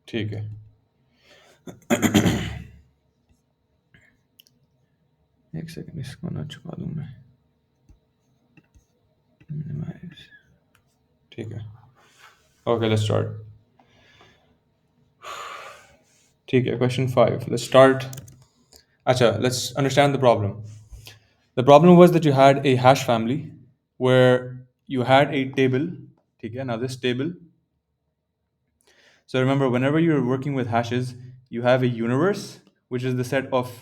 ठीक है। एक सेकंड, इसको ना छुपा दूं मैं। Minimize. ठीक है। Okay, let's start. ठीक है, क्वेश्चन 5, लेट्स स्टार्ट। अच्छा, let's understand the problem. The problem was that you had a hash family where you had a table. ठीक है, now this table. So remember, whenever you're working with hashes, you have a universe, which is the set of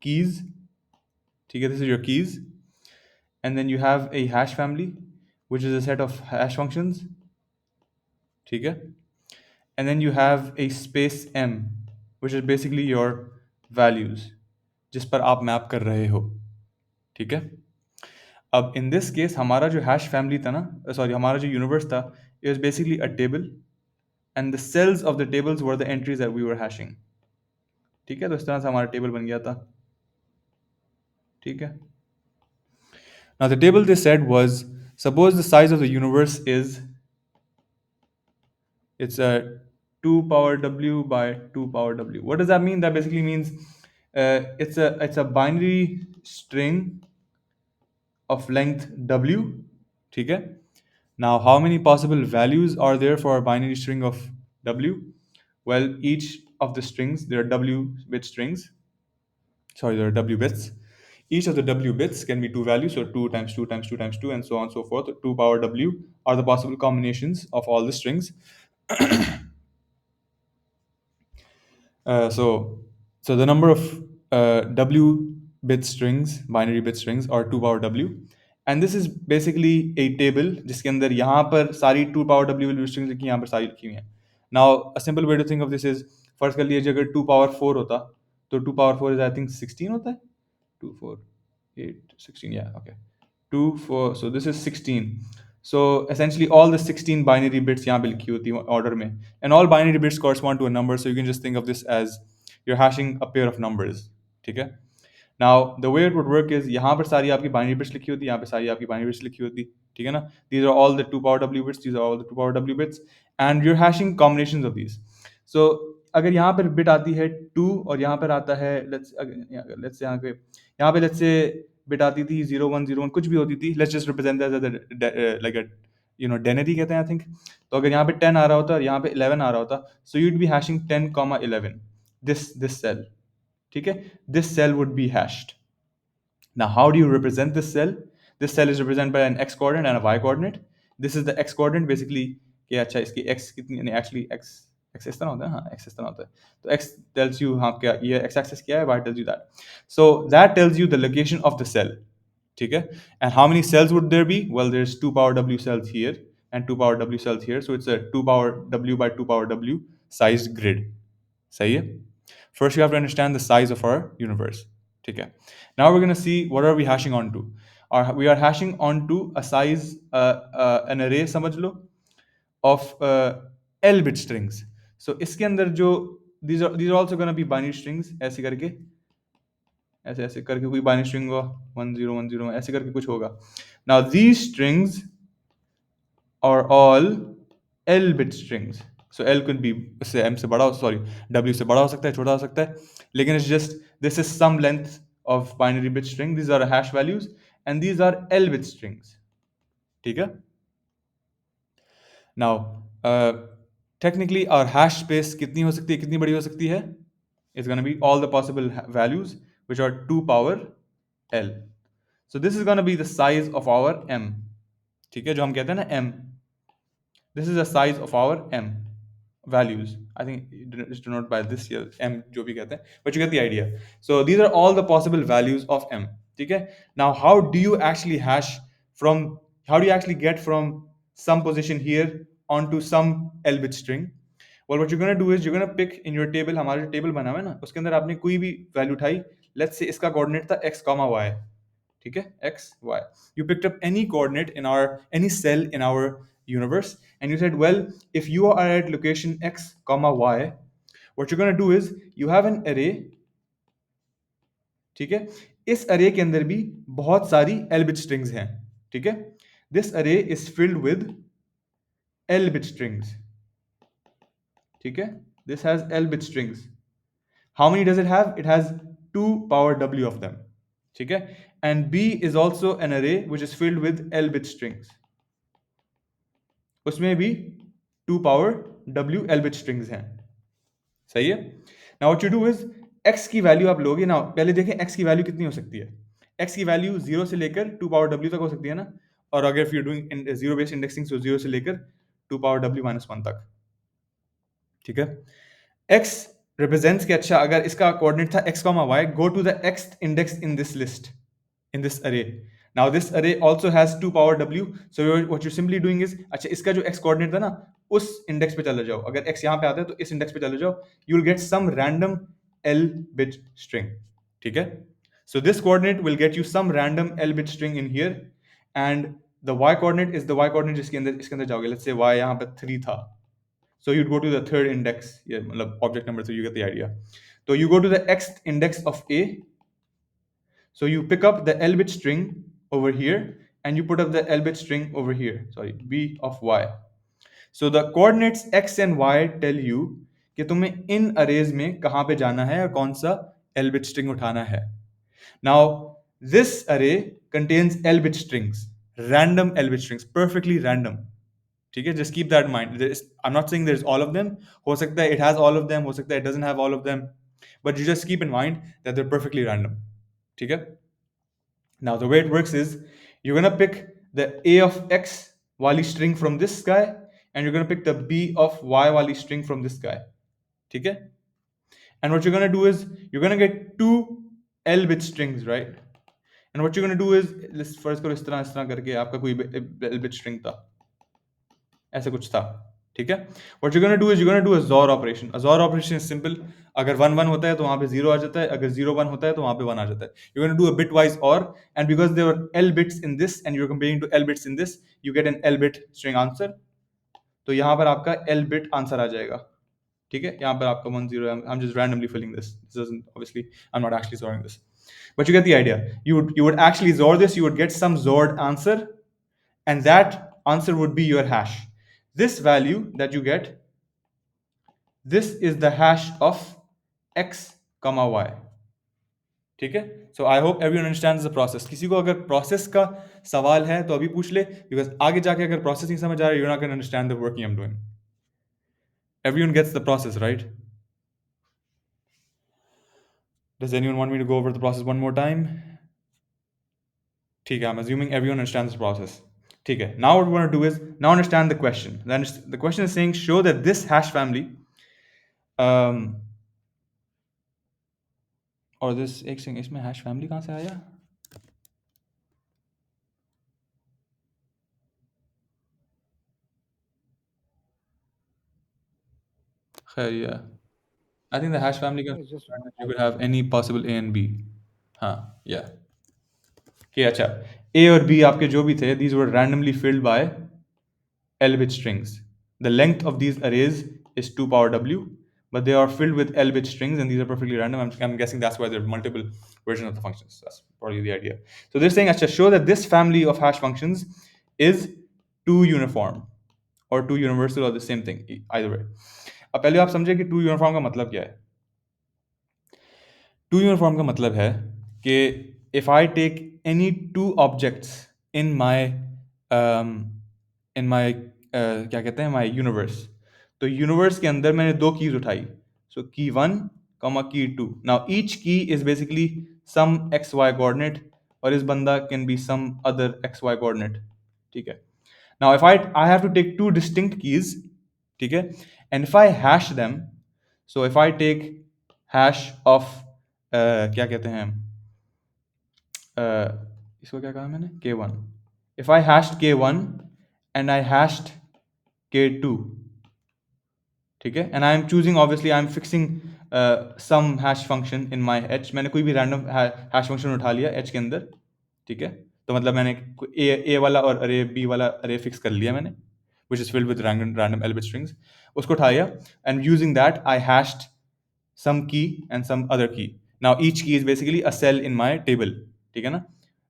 keys. ठीक है, this is your keys. And then you have a hash family, which is a set of hash functions. ठीक है. And then you have a space m, which is basically your values जिस पर आप map कर रहे हो. ठीक है. अब इन दिस केस हमारा जो हैश फैमिली था ना, सॉरी, हमारा जो यूनिवर्स था, it was basically a table, and the cells of the tables were the entries that we were hashing. ठीक है, तो इस तरह से हमारा टेबल बन गया था. ठीक है. Now the table they said was, suppose the size of the universe is, it's a 2 power w by 2 power w. What does that mean? That basically means it's a binary string of length w. ठीक है. Now, how many possible values are there for a binary string of w? Well, each of the strings, there are w bit strings. Sorry, there are w bits. Each of the w bits can be two values, so 2 times 2 times 2 times 2, and so on and so forth. 2 power w are the possible combinations of all the strings. So the number of w bit strings, binary bit strings, are 2 power w, and this is basically a table जिसके अंदर यहाँ पर सारी 2 power w bit strings लिखी, यहाँ पर सारी लिखी हुई हैं. Now a simple way to think of this is, फर्ज कर लीजिए अगर 2 power 4 होता, तो 2 power 4 is I think 16 होता है. 2 4 8 16, yeah, okay. 2 4, so this is 16. So essentially all the 16 binary bits यहाँ पे लिखी होती है order में, and all binary bits correspond to a number, so you can just think of this as you're hashing a pair of numbers. ठीक है. Now the way it would work is, यहाँ पर सारी आपकी binary bits लिखी होती, यहाँ पे सारी आपकी binary bits लिखी होती. ठीक है ना. These are all the 2 power w bits, these are all the 2 power w bits, and you're hashing combinations of these. So अगर यहाँ पर बिट आती है 2 और यहाँ पर आता है, let's यहाँ पे let's say बिट आती थी 0101, कुछ भी होती थी, let's just represent that as like a denary कहते हैं, I think. तो अगर यहाँ पे 10 आ रहा होता और यहाँ पे 11 आ रहा होता, so you'd be hashing 10, 11, this cell. ठीक है. This cell would be hashed. Now, how do you represent this cell? This cell is represented by an x coordinate and a y coordinate. This is the x coordinate, basically कि अच्छा इसकी x कितनी, यानी actually x इस तरह होता है, हाँ x इस तरह होता है. तो x tells you हाँ क्या ये x axis क्या है, y tells you that. So that tells you the location of the cell. ठीक है. And how many cells would there be? Well, there's 2 power w cells here and 2 power w cells here. So it's a 2 power w by 2 power w sized grid. सही है. First, you have to understand the size of our universe. ठीक है. Now we're going to see what are we hashing onto. We are hashing onto a size, an array समझ लो, of L bit strings. So इसके अंदर जो these are also going to be binary strings, ऐसे करके, ऐसे ऐसे करके कोई binary string होगा 1010, ऐसे करके कुछ होगा. Now these strings are all L bit strings. So L could be से M से बड़ा, सॉरी W से बड़ा हो सकता है, छोटा हो सकता है, लेकिन it's just this is some length of binary bit string. These are hash values and these are L bit strings. ठीक है. Now technically our hash space कितनी हो सकती है, कितनी बड़ी हो सकती है? It's going to be all the possible values which are 2 power L. So this is going to be the size of our M. ठीक है, जो हम कहते हैं ना M. This is the size of our M values. I think it's denoted by this here, M जो भी कहते हैं, but you get the idea. So these are all the possible values of M. ठीक है. Now how do you actually get from some position here onto some L bit string? Well, what you're going to do is you're going to pick in your table, हमारा जो table बना हुआ है ना, उसके अंदर आपने कोई भी value उठाई, let's say इसका coordinate था x, y. ठीक है, x, y. You picked up any coordinate in any cell in our universe, and you said, well, if you are at location x, y, what you're going to do is you have an array. ठीक है. इस array के अंदर भी बहुत सारी L bit strings हैं. ठीक है. This array is filled with L bit strings. ठीक है. This has L bit strings. How many does it have? It has 2 power W of them. ठीक है? And B is also an array which is filled with L bit strings. उसमें भी 2 power W L bit strings हैं. सही है? Now what you do is x की value आप लोगे ना, पहले देखें x की वैल्यू कितनी हो सकती है. x की वैल्यू 0 से लेकर 2 पावर w तक हो सकती है ना, और अगर if you're doing zero based indexing so 0 से लेकर 2 पावर w minus 1 तक. ठीक है? x represents कि अच्छा अगर इसका कोऑर्डिनेट था x, y, go to the x index in this list, in this array. Now this array also has 2 power w, so what you're simply doing is अच्छा इसका जो x कोऑर्डिनेट था ना उस इंडेक्स पे चले जाओ. अगर x यहाँ पे आता है तो इस इंडेक्स पे चले जाओ. You will get some random L bit string. ठीक है? So this coordinate will get you some random L bit string in here, and the y coordinate is the y coordinate जिसके अंदर इसके अंदर जाओगे. Let's say y यहाँ पे 3 था. So you'd go to the third index, yeah, मतलब object number 3, you get the idea. So you go to the x index of A. So you pick up the L bit string over here and you put up the L bit string over here. Sorry, B of y. So the coordinates x and y tell you कि तुम्हें इन arrays में कहाँ पे जाना है और कौन सा L bit string उठाना है. Now this array contains L bit strings, random L bit strings, perfectly random. ठीक है? Just keep that in mind. I'm not saying there's all of them. हो सकता है it has all of them, हो सकता है it doesn't have all of them, but you just keep in mind that they're perfectly random. ठीक है? Now the way it works is you're gonna pick the A of x wali string from this guy, and you're gonna pick the B of y wali string from this guy. ठीक है? And what you're gonna do is you're gonna get 2 L bit strings, right? And what you're gonna do is let's first करो इस तरह करके आपका कोई L bit string था, ऐसा कुछ था. ठीक है? What you're gonna do is you're gonna do a XOR operation. A XOR operation is simple. अगर 1 1 होता है तो वहां पे 0 आ जाता है, अगर 0 1 होता है तो वहां पे 1 आ जाता है. You're gonna do a bitwise OR, and because there were L bits in this and you're comparing to L bits in this, you get an L bit string answer. तो यहाँ पर आपका L bit आंसर आ जाएगा. ठीक है? यहाँ पर आपका 1 0. I'm just randomly filling this. This doesn't, obviously I'm not actually XORing this, but you get the idea. You would actually XOR this. You would get some XORed answer, and that answer would be your hash. This value that you get, this is the hash of x comma y. ठीक है? So I hope everyone understands the process. किसी को अगर process का सवाल है तो अभी पूछ ले, because आगे जाके अगर process नहीं समझ आ रहा, you're not going to understand the working I'm doing. Everyone gets the process, right? Does anyone want me to go over the process one more time? ठीक है, I'm assuming everyone understands the process. ठीक है, now what we want to do is now understand the question. Then the question is saying show that this hash family और this एक second, इसमें hash family कहाँ से आया? खैर, yeah. I think the hash family can It's just you could have any possible A and B. हाँ, yeah. Okay, अच्छा. A और B आपके जो भी थे, these were randomly filled by L bit strings. The length of these arrays is 2 power W, but they are filled with L bit strings, and these are perfectly random. I'm guessing that's why there are multiple versions of the functions. That's probably the idea. So they're saying, अच्छा, show that this family of hash functions is 2 uniform or 2 universal or the same thing, either way. अब पहले आप समझे कि 2 uniform का मतलब क्या है. 2 uniform का मतलब है कि if I take any 2 objects in my क्या कहते हैं my universe, तो universe के अंदर मैंने 2 keys उठाई, so key 1 comma key 2. Now each key is basically some xy coordinate, और इस बंदा can be some other xy coordinate. ठीक है? Now if I have to take 2 distinct keys, ठीक है, and if I hash them, so if I take hash of क्या कहते हैं इसको क्या कहा मैंने, k1. If I hashed k1 and I hashed k2, ठीक है, and I am choosing, obviously I am fixing some hash function in my h. मैंने कोई भी random hash function उठा लिया h के अंदर, ठीक है, तो मतलब मैंने a वाला और array b वाला array fix कर लिया मैंने, which is filled with random L bit strings. उसको उठाया, and using that I hashed some key and some other key. Now each key is basically a cell in my table. ठीक है ना?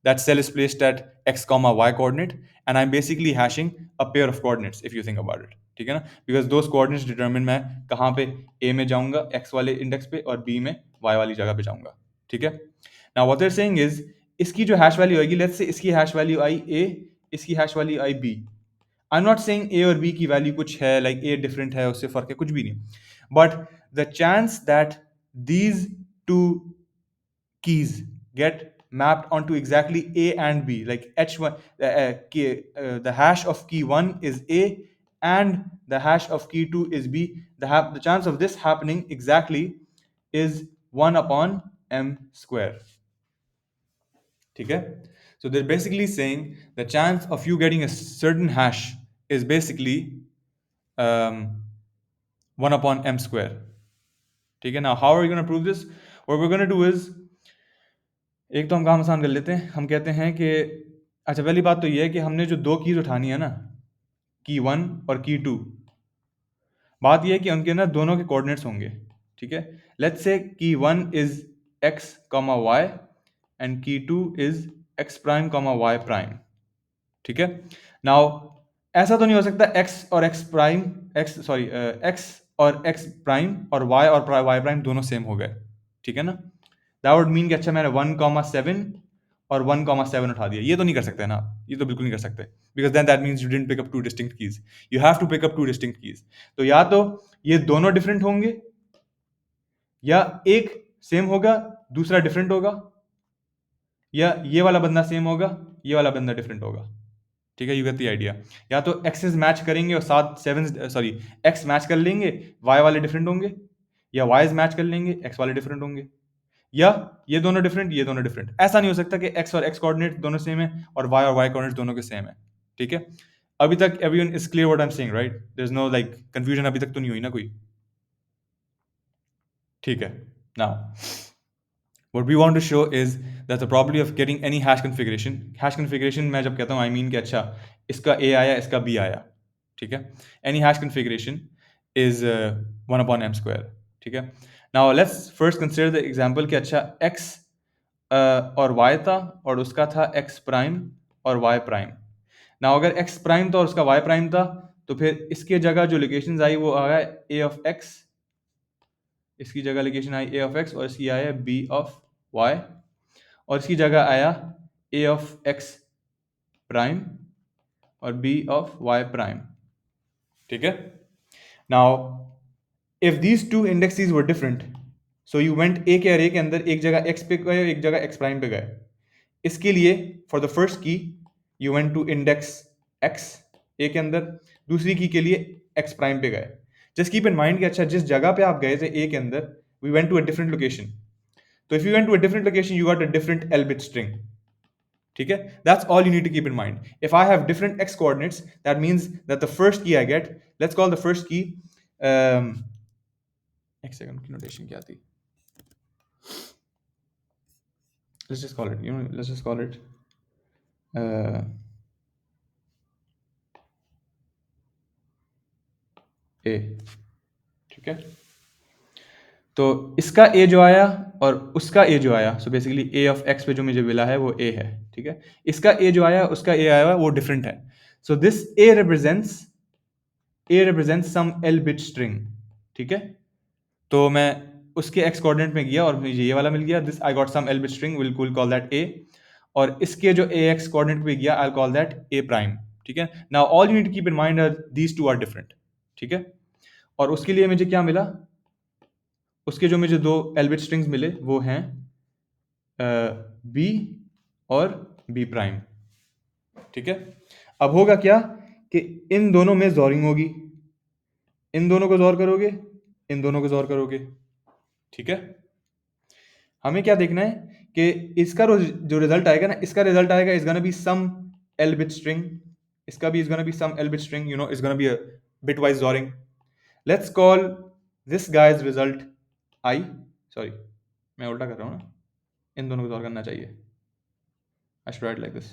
That cell is placed at x comma y coordinate, and I'm basically hashing a pair of coordinates if you think about it. ठीक है ना, because those coordinates determine मैं कहाँ पे ए में जाऊंगा एक्स वाले इंडेक्स पे और बी में वाई वाली जगह पे जाऊंगा, ठीक है। Now what they are saying is इसकी जो हैश वैल्यू आएगी, लेट्स से इसकी हैश वैल्यू आई ए, इसकी hash value i b. I am not saying a और बी की वैल्यू कुछ है, लाइक ए डिफरेंट है उससे फर्क है, कुछ भी नहीं, but the chance that these two keys get mapped onto exactly A and B, like h1 the hash of key 1 is A and the hash of key 2 is B, the chance of this happening exactly is 1 upon m square, ठीक है। So they're basically saying the chance of you getting a certain hash is basically um, 1 upon m square, ठीक है। Now how are we going to prove this? What we're going to do is, एक तो हम काम आसान कर लेते हैं, हम कहते हैं कि अच्छा पहली बात तो ये है कि हमने जो दो कीज उठानी है ना, की 1 और की 2, बात ये है कि उनके ना दोनों के कोऑर्डिनेट्स होंगे, ठीक है। Let's say key 1 is x comma y and key 2 is x prime comma y prime, ठीक है। नाउ ऐसा तो नहीं हो सकता x और x प्राइम x और x प्राइम और y और y प्राइम दोनों सेम हो गए, ठीक है ना। दैट वुड मीन कि अच्छा मैंने 1,7 और 1,7 उठा दिया, ये तो नहीं कर सकते ना, ये तो बिल्कुल नहीं कर सकते, because then that means you didn't pick up two distinct keys, you have to pick up two distinct keys. तो या तो ये दोनों डिफरेंट होंगे या एक सेम होगा दूसरा डिफरेंट होगा, या ये वाला बंदा सेम होगा ये वाला बंदा डिफरेंट होगा, ठीक है। You get the idea. या तो एक्सेस मैच करेंगे और साथ एक्स मैच कर लेंगे, वाई वाले डिफरेंट होंगे, या वाईज मैच कर लेंगे एक्स वाले डिफरेंट होंगे, या ये दोनों डिफरेंट ये दोनों डिफरेंट। ऐसा नहीं हो सकता कि एक्स और एक्स कोऑर्डिनेट दोनों सेम है और वाई कोऑर्डिनेट दोनों के सेम है, ठीक है। अभी तक everyone is clear what I am saying, right? There is no like confusion, अभी तक तो नहीं हुई ना कोई, ठीक है। Now what we want to show is that the probability of getting any hash configuration मैं जब कहता हूँ I mean कि अच्छा इसका A आया इसका B आया, ठीक है। any hash configuration is 1 upon m square, ठीक है। now let's first consider the example कि अच्छा x और y था और उसका था x प्राइम और y प्राइम। now अगर x प्राइम था और उसका y प्राइम था तो फिर इसके जगह जो लोकेशंस आई वो आ गया a of x, इसकी जगह location I a of x और इसकी आया b of y, और इसकी जगह आया a of x प्राइम और b of y प्राइम, ठीक है। Now if these two indexes were different, so you went ए के अरे के अंदर एक जगह x पे गए एक जगह x प्राइम पे गए। इसके लिए for the first key you went to index x a के अंदर, दूसरी की के लिए x प्राइम पे गए। जस्ट कीप इन माइंड कि अच्छा जिस जगह पे आप गए थे ए के अंदर we went to a different location, तो if you went to a different location you got a different l bit string, ठीक है। That's all you need to keep in mind. If I have different x coordinates that means that the first key I get, let's call the first key एक second की notation क्या थी, let's just call it let's just call it a, ठीक है। तो इसका a जो आया और उसका a जो आया, so basically a of x पे जो मुझे मिला है वो a है, ठीक है। इसका a जो आया उसका a आया वो डिफरेंट है, so this a represents some l bit string, ठीक है। तो मैं उसके x कोऑर्डिनेट में गया और मुझे ये वाला मिल गया, this I got some l bit string, will call that a, और इसके जो ax कोऑर्डिनेट पे गया I call that a prime, ठीक है। Now all you need to keep in mind are these two are different, ठीक है। और उसके लिए मुझे क्या मिला, उसके जो मुझे दो l bit strings मिले वो हैं b और b प्राइम, ठीक है। अब होगा क्या कि इन दोनों में जॉरिंग होगी, इन दोनों को जॉर करोगे इन दोनों को जॉर करोगे, ठीक है। हमें क्या देखना है कि इसका जो रिजल्ट आएगा ना, इसका रिजल्ट आएगा is gonna be some l bit string, इसका भी is gonna be some l bit string, you know is gonna be a bitwise XORing. Let's call this guy's result i, sorry मैं उल्टा कर रहा हूँ ना, इन दोनों को जॉर करना चाहिए, I should write like this,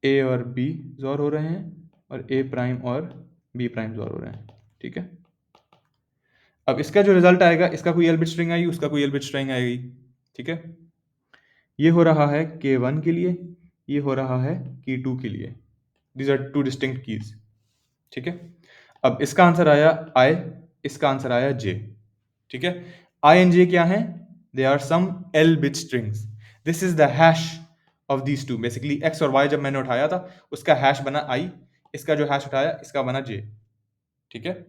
a और बी जॉर हो रहे हैं और ए प्राइम और बी प्राइम जॉर हो रहे हैं, ठीक है। अब इसका जो रिजल्ट आएगा इसका कोई एल बिट स्ट्रिंग आएगी उसका कोई एल बिट स्ट्रिंग आएगी, ठीक है। ये हो रहा है K1 के लिए, ये हो रहा है K2 के लिए, these are two distinct keys, ठीक है। अब इसका आंसर आया आई, इसका आंसर आया जे। ठीक है। आई एंड जे क्या है? They are some l bit strings. This is the hash of these two. Basically x और वाई जब मैंने उठाया था उसका हैश बना आई, इसका जो हैश उठाया इसका बना जे। ठीक है।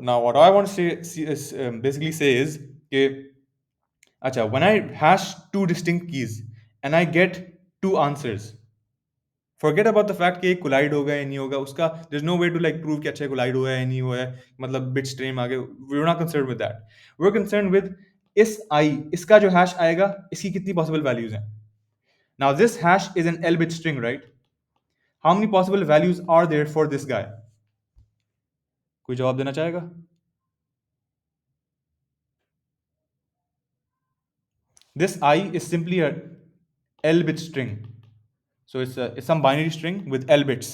Now what I want to basically say is कि अच्छा, when I hash two distinct keys and I get two answers, forget about the fact कि ये collide होगा या नहीं होगा, उसका there's no way to like prove कि अच्छा collide हुआ है या नहीं हुआ है, मतलब bit stream आगे, we're not concerned with that. We're concerned with इस I, इसका जो hash आएगा इसकी कितनी possible values हैं. Now this hash is an L bit string, right? How many possible values are there for this guy? कोई जवाब देना चाहेगा? This I is simply a L bit string. So it's some binary string with L bits.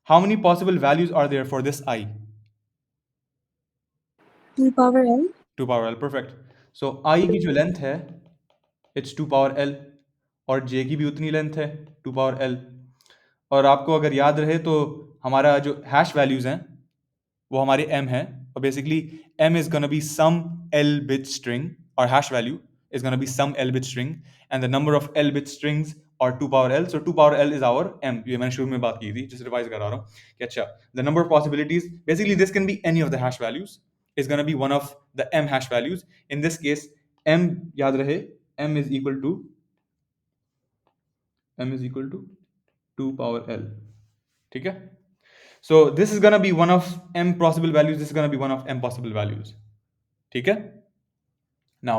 How many possible values are there for this I? 2 power L. 2 power L, perfect. So I की जो length है it's 2 power L, और J की भी उतनी length है 2 power L। और आपको अगर याद रहे तो हमारा जो हैश वैल्यूज हैं वो हमारे m है, और basically m is gonna be some L bit string, or hash value is gonna be some L bit string, and the number of L bit strings are 2 power L, so 2 power L is our m। ये मैंने शुरू में बात की थी, just revise करा रहा हूँ कि अच्छा, the number of possibilities, basically this can be any of the hash values, is gonna be one of the m hash values। in this case m, याद रहे, m is equal to 2 power L। ठीक है। So this is gonna be one of m possible values, this is gonna be one of m possible values। ठीक है। Now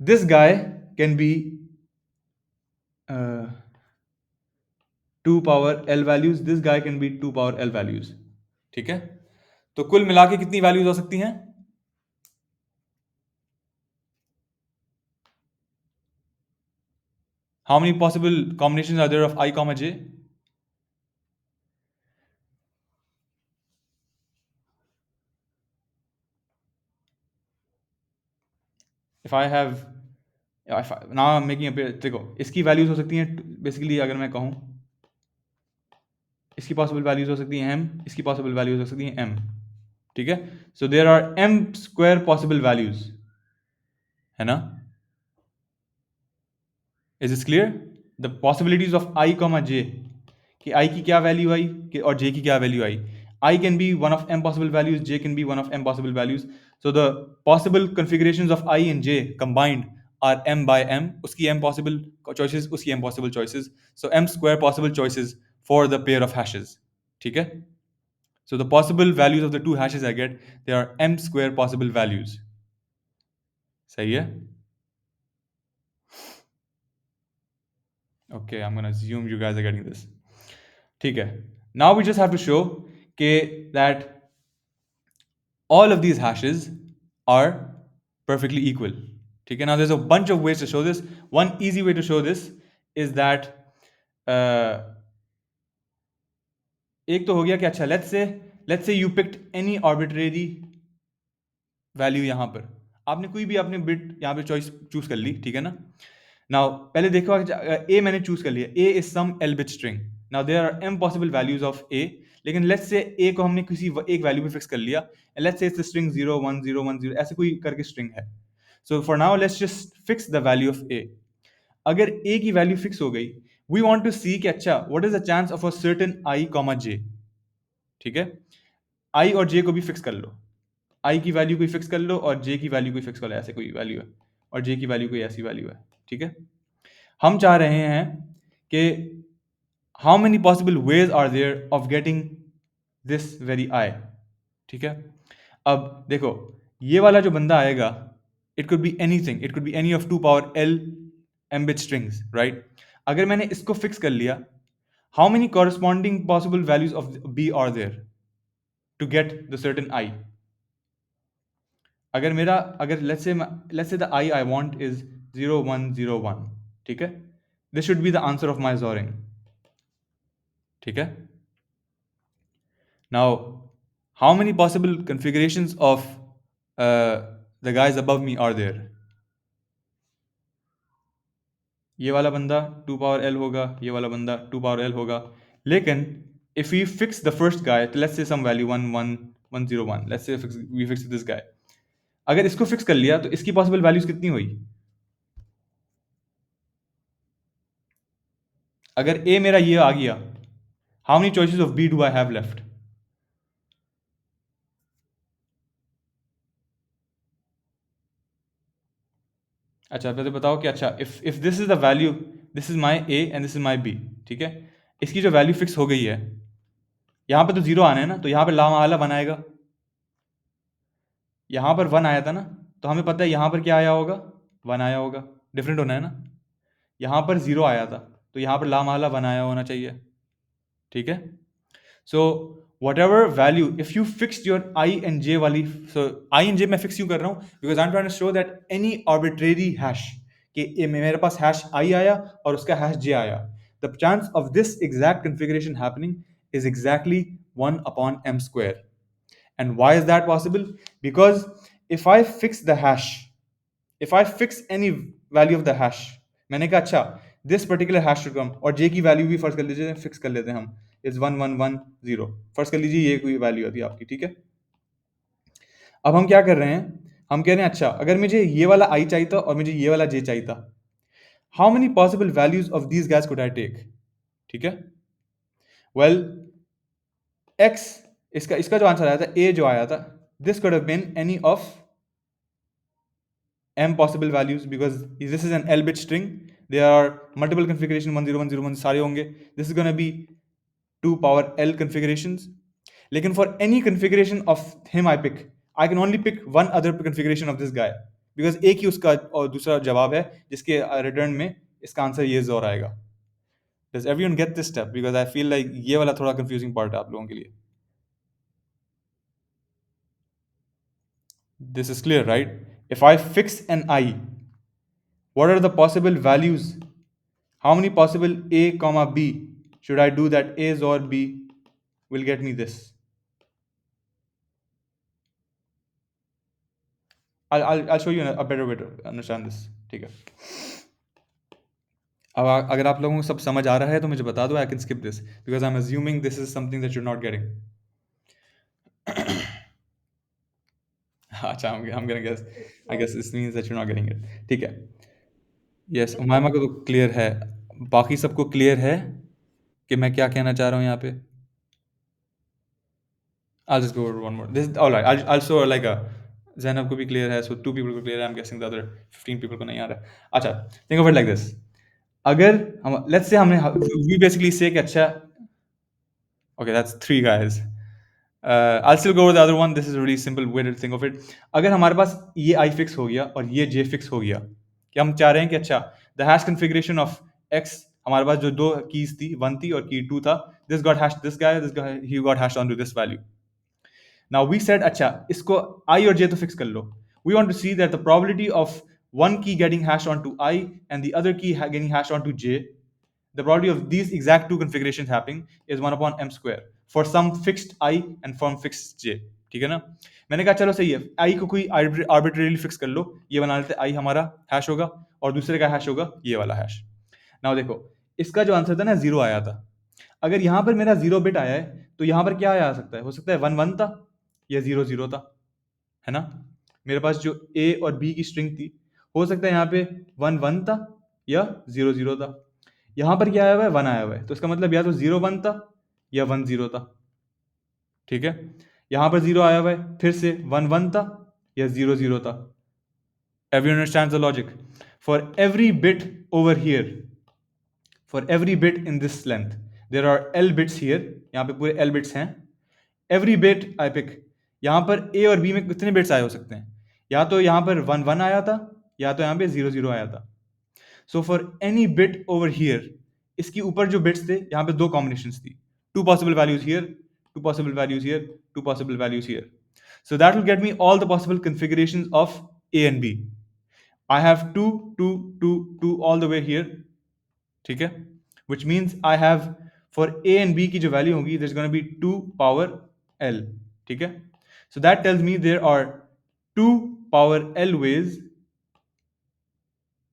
this guy can be 2 power L values, this guy can be 2 power L values। ठीक है। तो कुल मिला के कितनी values हो सकती हैं? How many possible combinations are there of I comma j? If I have, now I'm making a, देखो इसकी वैल्यूज हो सकती हैं बेसिकली, अगर मैं कहूँ इसकी पॉसिबल वैल्यूज हो सकती हैं m, इसकी पॉसिबल वैल्यूज हो सकती हैं m। ठीक है। So there are m square possible values, है ना? Is is clear? The possibilities of i comma j, कि i की क्या वैल्यू आई और j की क्या value I. i can be one of m possible values, j can be one of m possible values, so the possible configurations of i and j combined are m by m, उसकी m possible choices, उसकी m possible choices, so m square possible choices for the pair of hashes। ठीक है। so the possible values of the two hashes I get, they are m square possible values। सही है। Okay, I'm gonna assume you guys are getting this। ठीक है। Now we just have to show that all of these hashes are perfectly equal। ठीक है। Now there's a bunch of ways to show this। One easy way to show this is that एक तो हो गया कि अच्छा, let's say you picked any arbitrary value यहाँ पर, आपने कोई भी आपने बिट यहाँ पे चॉइस चूज कर ली, ठीक है ना। नाउ पहले देखो, ए मैंने चूज कर लिया, a is some l bit string. Now there are m possible values of a, लेकिन लेट्स से ए को हमने किसी एक वैल्यू पे फिक्स कर लिया, लेट्स से इट्स स्ट्रिंग 0 1 0 1 0 ऐसे कोई करके स्ट्रिंग है। So for now let's just fix the value of a. अगर ए की वैल्यू फिक्स हो गई, वी वांट टू सी कि अच्छा what is the chance of a certain i comma j. ठीक है। आई और जे को भी फिक्स कर लो, आई की वैल्यू कोई फिक्स कर लो और जे की वैल्यू कोई फिक्स कर लो, ऐसे कोई वैल्यू है, और जे की वैल्यू कोई ऐसी वैल्यू है। ठीक है। हम चाह रहे हैं कि how many possible ways are there of getting this very i. ठीक है। अब देखो, ये वाला जो बंदा आएगा, it could be anything, it could be any of 2 power l m bit strings, right. अगर मैंने इसको फिक्स कर लिया, how many corresponding possible values of b are there to get the certain i. अगर let's say the I want is 0 1 0 1, ठीक है। this should be the answer of my Zoring। ठीक है। now how many possible configurations of the guys above me are there? ये वाला बंदा 2 power L होगा, ये वाला बंदा 2 पावर L होगा, लेकिन if we fix the first guy, let's say some value 11101, let's say we fix this guy, अगर इसको फिक्स कर लिया तो इसकी पॉसिबल वैल्यूज कितनी हुई? अगर ए मेरा ये आ गया, how many choices of b do I have left? अच्छा पहले बताओ कि अच्छा if this is the value, this is my a and this is my b, ठीक है, इसकी जो वैल्यू फिक्स हो गई है, यहाँ पे तो जीरो आना है ना, तो यहाँ पे ला माला वन आएगा, यहाँ पर वन आया था ना, तो हमें पता है यहाँ पर क्या आया होगा, वन आया होगा, डिफरेंट होना है ना। यहाँ पर जीरो आया था, तो यहाँ पर ला माला वन आया होना चाहिए, ठीक है। So whatever value, if you fixed your I and J वाली, so I and J मैं fix क्यों कर रहा हूँ? Because I'm trying to show that any arbitrary hash, कि मेरे पास hash I आया और उसका hash J आया, the chance of this exact configuration happening is exactly 1 upon m square. And why is that possible? Because if I fix the hash, if I fix any value of the hash, मैंने कहा अच्छा this particular hash should come, और j की value भी फर्ज कर लीजिए, fix कर लेते हैं हम, इज 1110, फर्ज कर लीजिए ये कोई वैल्यू आती है आपकी, ठीक है। अब हम क्या कर रहे हैं, हम कह रहे हैं अच्छा अगर मुझे ये वाला i चाहिए था और मुझे ये वाला j चाहिए था, how many possible values of these guys could I take, ठीक है। वेल x, इसका इसका जो आंसर आया था, a जो आया था, this could have been any of m possible values, because this is an L bit string, there are multiple configuration 10101 सारे होंगे, this is going to be 2 power L configurations. लेकिन for any configuration of him I pick, I can only pick one other configuration of this guy, because एक ही उसका और दूसरा जवाब है जिसके रिटर्न में इसका आंसर ये और आएगा। Does everyone get this step? Because I feel like ये वाला थोड़ा confusing part है आप लोगों के लिए। This is clear, right? If I fix an I, what are the possible values? How many possible A comma B should I do that A or B will get me this? I'll show you a better way to understand this, ठीक है। अब अगर आप लोगों को सब समझ आ रहा है तो मुझे बता दो, I can skip this because I'm assuming this is something that you're not getting. अच्छा I'm gonna guess, I guess this means that you're not getting it, ठीक है। Yes, उमामा को तो क्लियर है, बाकी सबको क्लियर है कि मैं क्या कहना चाह रहा हूँ यहाँ पे? I'll just go over one more. This is all right. I'll show like a Zainab को भी clear है, so 2 people को clear है. I'm guessing the other 15 people को नहीं आ रहा है. अच्छा, think of it like this. अगर हम let's say हमने we basically say कि अच्छा okay that's 3 guys. I'll still go over the other one. This is a really simple way to think of it. अगर हमारे पास ये I fix हो गया और ये J fix हो गया, कि हम चाह रहे हैं कि अच्छा the hash configuration of X, हमारे पास जो दो keys थी, 1 थी और key 2 था, this got hashed this guy, he got hashed onto this value. Now we said अच्छा इसको I और J तो fix कर लो. We want to see that the probability of one key getting hashed onto I and the other key getting hashed onto J, the probability of these exact two configurations happening is 1 upon m square for some fixed I and from fixed J, ठीक है ना। मैंने कहा चलो सही है, I को कोई arbitrarily fix कर लो, ये बना लेते I हमारा हैश होगा और दूसरे का हैश होगा ये वाला हैश। नाउ देखो इसका जो आंसर था ना 0 आया था, अगर यहाँ पर मेरा 0 बिट आया है तो यहाँ पर क्या आ सकता है, हो सकता है 1 1 था या 0 0 था, है ना। मेरे पास जो A और B की स्ट्रिंग थी, हो सकता है यहाँ पे 1 1 था या 0 0 था, यहाँ पर क्या आया हुआ है 1 आया हुआ है, तो इसका मतलब या तो 0 1 था या 1 0 था, ठीक है। यहाँ पर 0 आया हुआ है, फिर से 1 1 था या 0 0 था। Everyone understands the logic? For every bit over here, for every bit in this length, there are L bits here, यहाँ पे पूरे L bits हैं, every bit I pick, यहाँ पर A और B में कितने बिट्स आए हो सकते हैं, या तो यहाँ पर 1 1 आया था या तो यहाँ पे 0 0 आया था। So for any bit over here, इसके ऊपर जो बिट्स थे यहाँ पे दो कॉम्बिनेशंस थी, two possible values here, two possible values here, two possible values here, so that will get me all the possible configurations of A and B. I have 2 2 2 2 all the way here, ठीक है, which means I have for A and B की जो value होगी there's going to be 2 power L, ठीक है। So that tells me there are 2 power L ways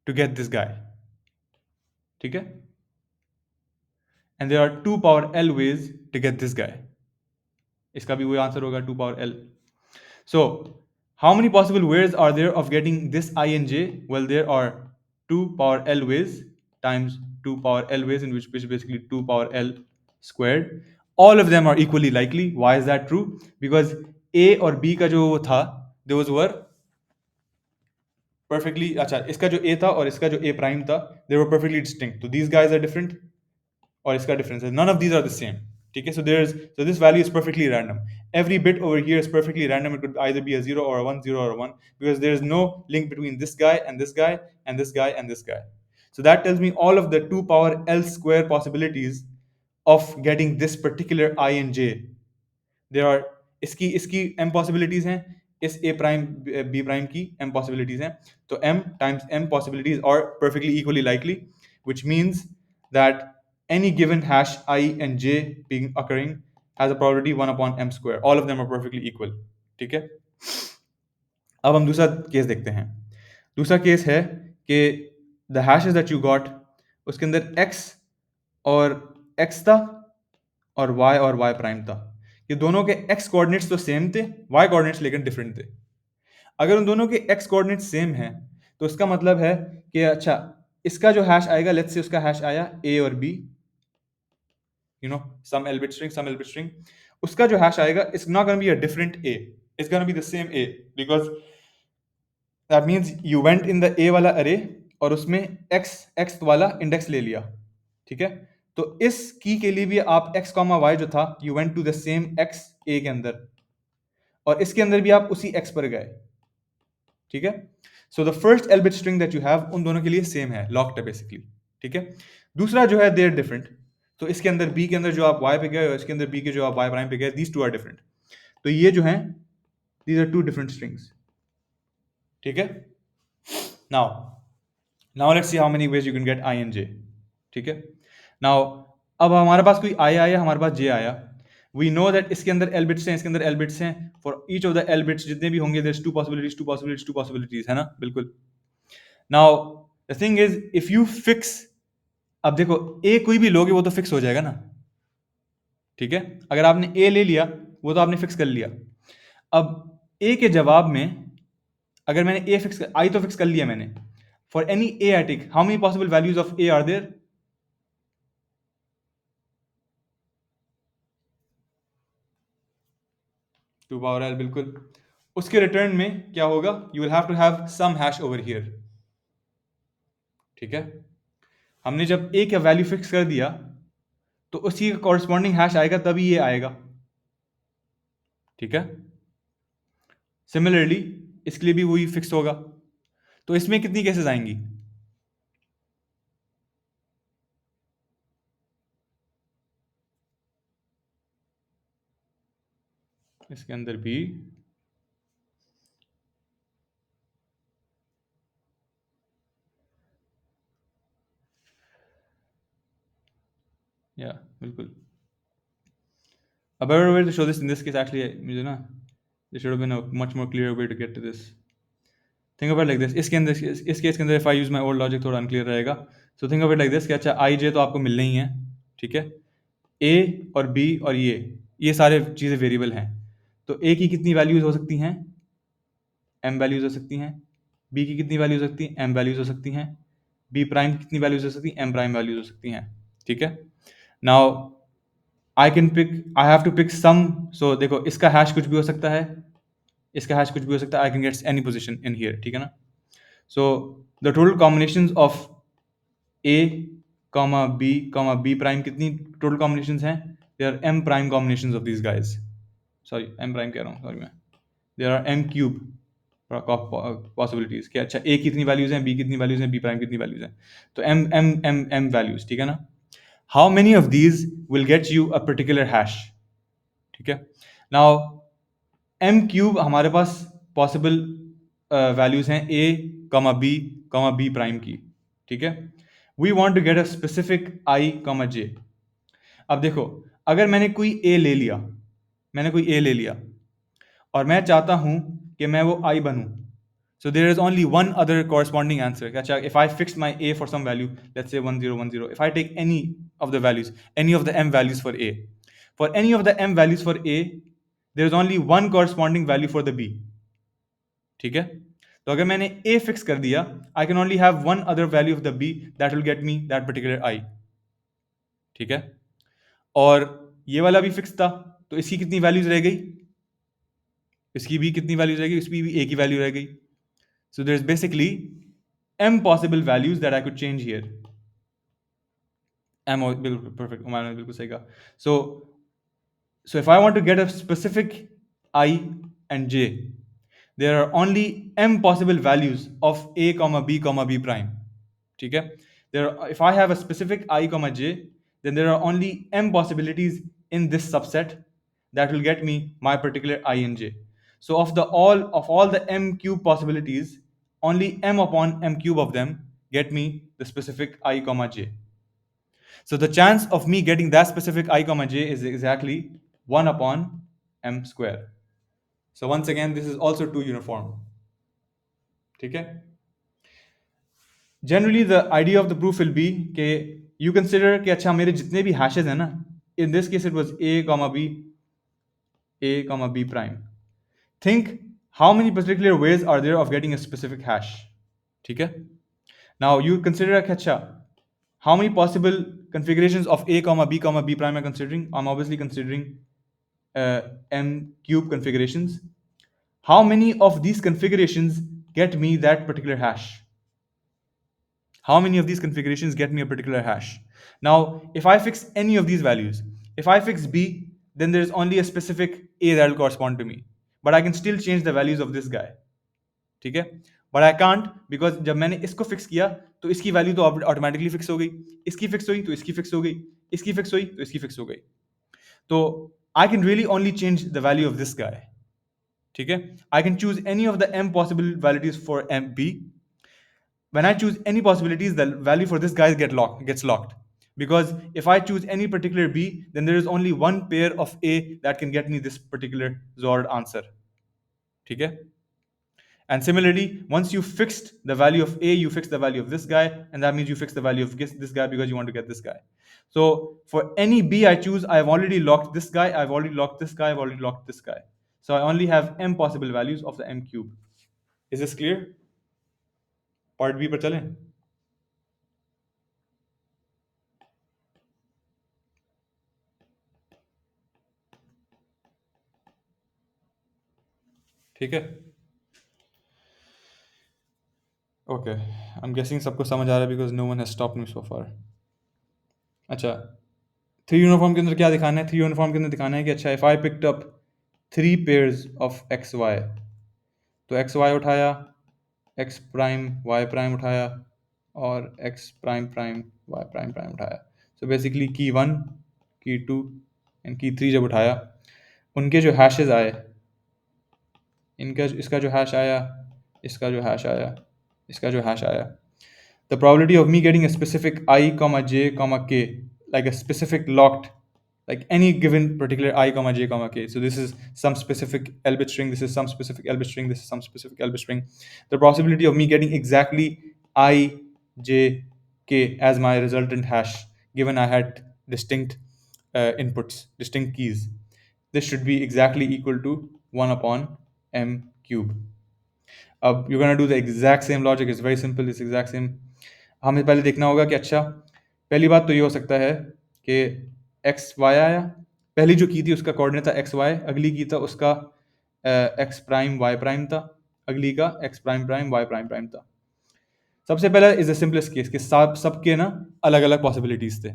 to get this guy, ठीक है, and there are 2 power L ways to get this guy. इसका भी वही आंसर होगा 2 power L. So how many possible ways are there of getting this I and j? Well, there are 2 power L ways times 2 power L ways, in which is basically 2 power L squared. All of them are equally likely. Why is that true? Because A और B का जो था, those were perfectly, अच्छा इसका जो A था और इसका जो A prime था, they were perfectly distinct. So these guys are different और इसका difference है. None of these are the same. ठीक है, so this value is perfectly random. Every bit over here is perfectly random. It could either be a 0 or a 1, 0 or a 1, because there is no link between this guy and this guy and this guy and this guy. So that tells me all of the 2 power L square possibilities of getting this particular I and j. There are इसकी m possibilities हैं, इस a prime b prime की m possibilities हैं. तो m times m possibilities are perfectly equally likely, which means that any given hash I and j being occurring has a probability 1 upon m square. All of them are perfectly equal. ठीक है, अब हम दूसरा case देखते हैं. दूसरा case है कि the hashes that you got, उसके अंदर x और x था और y और y प्राइम था. ये दोनों के x कोऑर्डिनेट्स तो सेम थे, y कोऑर्डिनेट्स लेकिन डिफरेंट थे. अगर उन दोनों के x कोऑर्डिनेट्स सेम हैं तो इसका मतलब है कि अच्छा इसका जो हैश आएगा, लेट्स से उसका हैश आया a और b, you know, some L bit string, उसका जो हैश आएगा, it's not going to be a different a, it's going to be the same a, because that means you went in the a वाला array और उसमें x वाला index ले लिया. ठीक है, तो इस की के लिए भी आप x, y जो था, you went to the same x a के अंदर, और इसके अंदर भी आप उसी x पर गए. ठीक है, so the first L bit string that you have उन दोनों के लिए सेम है, लॉक्ड है बेसिकली. ठीक है, दूसरा जो है दे आर डिफरेंट. तो इसके अंदर b के अंदर जो आप y पे गए और इसके अंदर b के जो आप y प्राइम पे गए, दीज टू आर डिफरेंट. तो ये जो हैं, these are two different strings. ठीक है, now let's see how many ways you can get i and j. ठीक है, नाउ अब हमारे पास कोई i आया, हमारे पास j आया. We know that इसके अंदर L bits हैं, इसके अंदर L bits हैं. For each of the L bits जितने भी होंगे, there's two possibilities, है ना, बिल्कुल. Now the thing is, if you fix, अब देखो A कोई भी लोगे वो तो फिक्स हो जाएगा ना. ठीक है, अगर आपने A ले लिया वो तो आपने फिक्स कर लिया. अब A के जवाब में अगर मैंने A फिक्स, I तो फिक्स कर लिया मैंने. For any A I take, how many possible values of A are there? 2 power L, बिल्कुल. उसके रिटर्न में क्या होगा? You will have to have some hash over here. ठीक है, हमने जब A का वैल्यू फिक्स कर दिया तो उसी का कॉरस्पॉन्डिंग हैश आएगा, तभी ये आएगा. ठीक है, सिमिलरली इसके लिए भी वही फिक्स होगा. तो इसमें कितनी केसेस आएंगी? इसके अंदर भी या बिल्कुल. A better way to show this in this case, actually, मुझे ना, there should have been a much more clear way to get to this. Think of it like this. इसके अंदर, इस केस के अंदर if I use my old logic थोड़ा unclear रहेगा. So think of it like this कि अच्छा I J तो आपको मिलने ही है. ठीक है, A और B और ये सारे चीज़ें वेरिएबल हैं. तो A की कितनी वैल्यूज हो सकती हैं? M वैल्यूज हो सकती हैं. B की कितनी वैल्यूज हो सकती हैं? M वैल्यूज हो सकती हैं. B प्राइम की कितनी वैल्यूज हो सकती हैं? M प्राइम वैल्यूज हो सकती हैं. ठीक है, now I can pick, I have to pick some. So देखो इसका हैश कुछ भी हो सकता है, इसका हैश कुछ भी हो सकता है. I can get any position in here. ठीक है ना. So the total combinations of A, B prime कितनी total combinations हैं? There are M prime combinations of these guys. Sorry, M prime कह रहा हूँ, sorry मैं. There are M cube possibilities. कि अच्छा A कितनी वैल्यूज हैं, B कितनी वैल्यूज हैं, B prime कितनी वैल्यूज हैं. तो M वैल्यूज. ठीक है ना. How many of these will get you a particular hash? ठीक है, now m cube हमारे पास पॉसिबल वैल्यूज हैं a, b प्राइम की. ठीक है, we want to get a specific i, j. अब देखो अगर मैंने कोई a ले लिया और मैं चाहता हूं कि मैं वो i बनूं, so there is only one other corresponding answer. अच्छा, if I fix my a for some value, let's say 1010, if I take any of the values, any of the m values for a, For any of the m values for a, there is only one corresponding value for the b. ठीक है, तो अगर मैंने a fix कर दिया, I can only have one other value of the b that will get me that particular I. ठीक है, और ये वाला भी फिक्स था, तो इसकी कितनी वैल्यूज रह गई, इसकी भी कितनी वैल्यूज रह गई, इसकी भी a की वैल्यू रह गई. So there's basically m possible values that I could change here. m बिल्कुल perfect, उमर ने बिल्कुल सही कहा. So if I want to get a specific I and j, there are only m possible values of a comma b comma b prime. ठीक है, if I have a specific I comma j, then there are only m possibilities in this subset that will get me my particular I and j. So of all the m cube possibilities, only m upon m cube of them get me the specific I comma j. So the chance of me getting that specific I comma j is exactly 1 upon m square. So once again, this is also 2 uniform. ठीक है, generally the idea of the proof will be कि you consider कि अच्छा मेरे जितने भी hashes हैं ना, in this case it was a comma b prime. Think how many particular ways are there of getting a specific hash. ठीक है, now you consider कि अच्छा how many possible configurations of a comma b prime I'm considering. I'm obviously considering m cube configurations. How many of these configurations get me that particular hash? How many of these configurations get me a particular hash? Now, if I fix any of these values, if I fix b, then there's only a specific a that will correspond to me. But I can still change the values of this guy. ठीक है, but I can't because जब मैंने इसको fix किया तो इसकी value तो automatically fix हो गई, इसकी फिक्स हुई तो इसकी फिक्स हो गई, इसकी फिक्स हुई तो इसकी फिक्स हो गई. तो I can really only change the value of this guy. ठीक है, I can choose any of the m possible values for m b. When I choose any possibilities, the value for this guy gets locked. Because if I choose any particular b, then there is only one pair of a that can get me this particular XORed answer. ठीक है? And similarly, once you fixed the value of a, you fix the value of this guy, and that means you fix the value of this guy because you want to get this guy. So for any b I choose, I've already locked this guy, I've already locked this guy, I've already locked this guy. So I only have m possible values of the m cube. Is this clear? Part B पर चलें? ठीक है, okay, I am guessing सबको समझ आ रहा है because no one has stopped me so far. अच्छा, 3 यूनिफॉर्म के अंदर क्या दिखाना है? 3 यूनिफॉर्म के अंदर दिखाना है कि अच्छा if I picked up 3 pairs of x y, तो एक्स वाई उठाया, एक्स प्राइम वाई प्राइम उठाया और x prime prime y prime prime उठाया. सो बेसिकली की 1, की 2 एंड की 3 जब उठाया, उनके जो हैशेस आए, इसका जो हैश आया, इसका जो हैश आया, इसका जो हैश आया, the probability of me getting a specific I comma j comma k, like a specific locked, like any given particular I comma j comma k. So this is some specific Elbit string, this is some specific Elbit string, this is some specific Elbit string. The possibility of me getting exactly I j k as my resultant hash, given I had distinct inputs, distinct keys, this should be exactly equal to 1 upon m cube. You're gonna do the exact same logic. It's very simple. It's exact same. हमें पहले देखना होगा कि अच्छा, पहली बात तो ये हो सकता है कि एक्स वाई आया, पहली जो की थी उसका कोऑर्डिनेट था एक्स वाई, अगली की था उसका एक्स प्राइम वाई प्राइम था, अगली का x prime prime y prime prime था. सबसे पहला इज द सिंपलेस्ट केस कि सबके ना अलग अलग पॉसिबिलिटीज थे.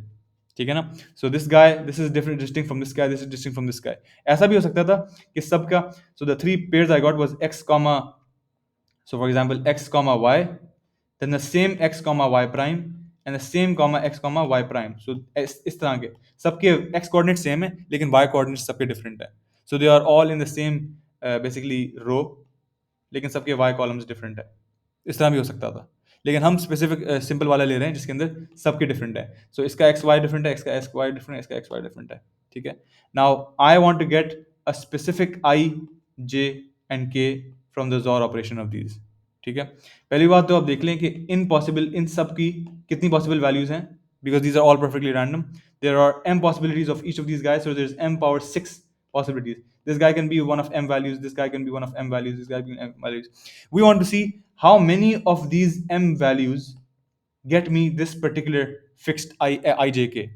ठीक है ना, so this guy, this is different distinct from this guy, this is distinct from this guy. ऐसा भी हो सकता था कि सबका, so the 3 pairs I got was x comma, so for example x comma y, then the same x comma y prime and the same comma x comma y prime. So इस तरह के सबके x coordinate same है लेकिन y coordinate सबके different है. So they are all in the same basically row, लेकिन सबके y columns different है. इस तरह भी हो सकता था, लेकिन हम स्पेसिफिक सिंपल वाला ले रहे हैं जिसके अंदर सबके डिफरेंट है. सो इसका एक्स वाई डिफरेंट है, इसका एक्स वाई डिफरेंट है, इसका एक्स वाई डिफरेंट है. ठीक है, now I want to get a specific i j and k from the XOR operation of these. ठीक है, पहली बात तो आप देख लें कि इन सब की कितनी पॉसिबल वैल्यूज हैं. because these are all perfectly random. There are m possibilities of each of these guys, so there's m power 6 possibilities. This guy can be one of m values, this guy can be one of m values, this guy can be m values. We want to see how many of these m values get me this particular fixed ijk.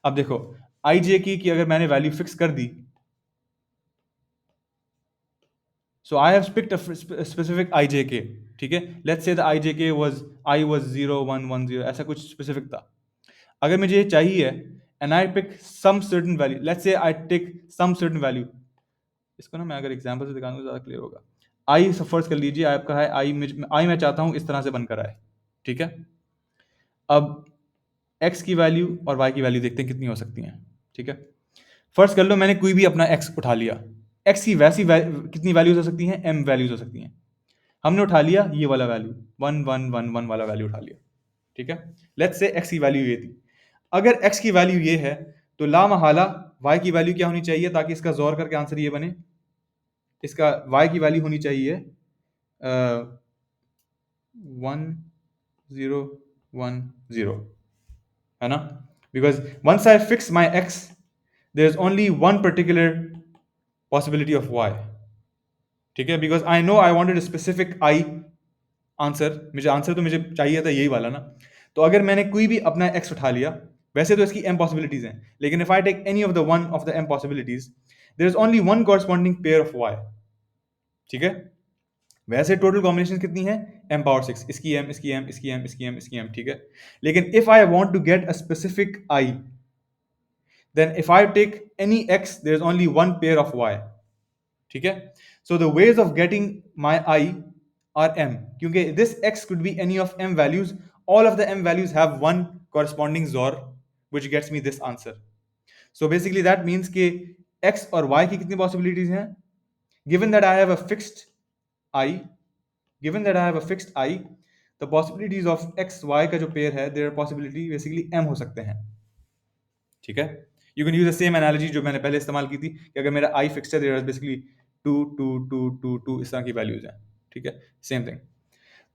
अब देखो ijk की अगर मैंने value fix कर दी, so I have picked a specific ijk, ठीक है. Let's say the ijk was I was 0 1 1 0, ऐसा कुछ स्पेसिफिक था. अगर मुझे ये चाहिए and I pick some certain value, let's say I take some certain value, इसको ना मैं अगर एग्जांपल से दिखाऊंगा ज़्यादा क्लियर होगा. आई फर्स्ट कर लीजिए, आपका है आई मैं चाहता हूँ इस तरह से बनकर आए, ठीक है. अब x की वैल्यू और y की वैल्यू देखते हैं कितनी हो सकती हैं, ठीक है. फर्स्ट कर लो मैंने कोई भी अपना x उठा लिया, x की वैसी कितनी वैल्यूज हो सकती हैं, m वैल्यूज हो सकती हैं. हमने उठा लिया ये वाला वैल्यू 1 1 1 1 वाला वैल्यू उठा लिया, ठीक है. लेट्स से x की वैल्यू ये थी. अगर x की वैल्यू ये है तो ला महाला y की वैल्यू क्या होनी चाहिए ताकि इसका जोर करके आंसर ये बने. इसका y की वैल्यू होनी चाहिए 1 0 1 0, है ना. Because once I fix my x there is only one particular possibility of y, ठीक है. Because I know I wanted a specific I answer, मुझे आंसर तो मुझे चाहिए था यही वाला ना. तो अगर मैंने कोई भी अपना x उठा लिया, वैसे तो इसकी m पॉसिबिलिटीज हैं, लेकिन if I take any of the one of the m possibilities there is only one corresponding pair of y, ठीक है. वैसे टोटल कॉम्बिनेशन कितनी है, m पावर 6, इसकी m इसकी m इसकी m इसकी m इसकी m, ठीक है. लेकिन if I want to get a specific I, then if I take any x there is only one pair of y, ठीक है. So the ways of getting my I are m, क्योंकि this x could be any of m values, all of the m values have one corresponding XOR which gets me this answer. So basically that means कि x और y की कितनी possibilities हैं, given that I have a fixed I, the possibilities of x y का जो pair है their possibility basically m हो सकते हैं, ठीक है. You can use the same analogy जो मैंने पहले इस्तेमाल की थी कि अगर मेरा आई फिक्स है देयर इज बेसिकली 2 2 2 2 2 इस तरह की वैल्यूज हैं, ठीक है. Same thing.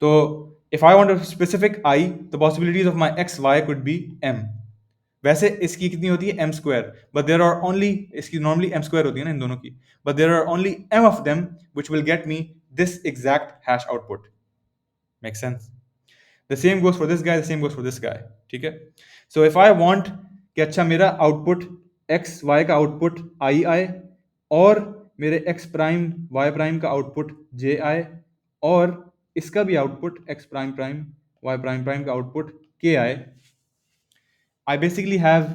तो if I want a specific i the possibilities of my x y could be m. वैसे इसकी कितनी होती है, m square, but there are only, इसकी नॉर्मली एम स्क्वायर होती है ना इन दोनों की, but there are only m of them which will get me this exact hash output. Make sense. The same goes for this guy, the same goes for this guy, ठीक है. So if I want कि अच्छा मेरा output x y का output i आए और मेरे x prime y prime का आउटपुट j आए और इसका भी output x prime prime y prime prime का आउटपुट k आए, I basically have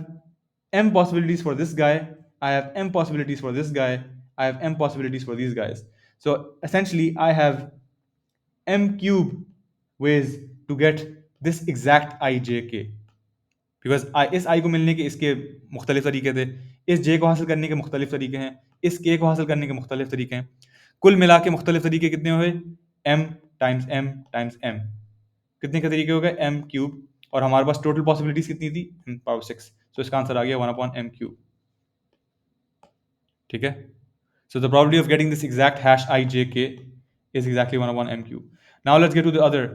m possibilities for this guy, I have m possibilities for this guy, I have m possibilities for these guys. So essentially I have m cube ways to get this exact ijk, because इस आई को मिलने के इसके मुख्तलिफ तरीके थे, इस जे को हासिल करने के मुख्तलिफ तरीके हैं, इस के को हासिल करने के मुख्तलिफ तरीके हैं. कुल मिला के मुख्तलिफ तरीके कितने हुए, m times m times m, कितने के तरीके हो गए, m क्यूब. और हमारे पास टोटल पॉसिबिलिटीज कितनी थी, m पावर 6. सो इसका आंसर आ गया 1/m क्यूब, ठीक है. So the probability of getting this exact hash i j k is exactly 1/m cube. Now let's get to the other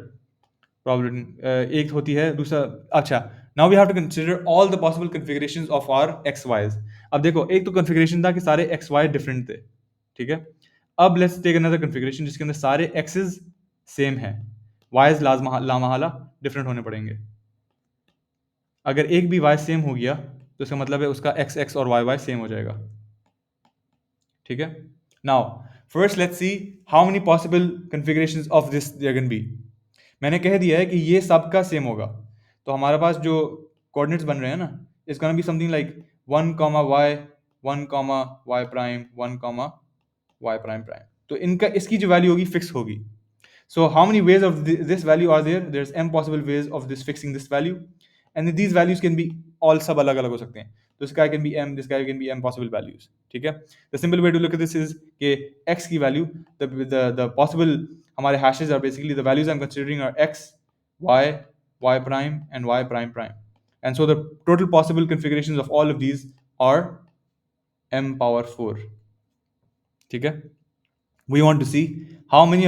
problem. एक होती है दूसरा, अच्छा now we have to consider all the possible configurations of our x y's. अब देखो एक तो configuration था कि सारे एक्स वाई डिफरेंट थे, ठीक है. अब लेट्स टेक अनदर कॉन्फ़िगरेशन जिसके अंदर सारे एक्सेस सेम हैं, वाईज लामहला डिफरेंट होने पड़ेंगे. अगर एक भी वाई सेम हो गया तो इसका मतलब है उसका एक्स एक्स और वाई वाई सेम हो जाएगा, ठीक है. Now first let's see how many possible configurations of this there can be. मैंने कह दिया है कि ये सबका सेम होगा, तो हमारे पास जो कोऑर्डिनेट्स बन रहे हैं ना, it's gonna be something like 1 y 1 y prime 1 y prime prime. तो इनका इसकी जो वैल्यू होगी फिक्स होगी. So how many ways of this value are there? There's m possible ways of this fixing this value, and these values can be all सब अलग अलग हो सकते हैं. This guy can be m, this guy can be m possible values, ठीक है. The simple way to look at this is कि x की value, the possible हमारे hashes are basically the values I'm considering are x, y, y prime, and y prime prime, and so the total possible configurations of all of these are m power 4, ठीक है. We want to see how many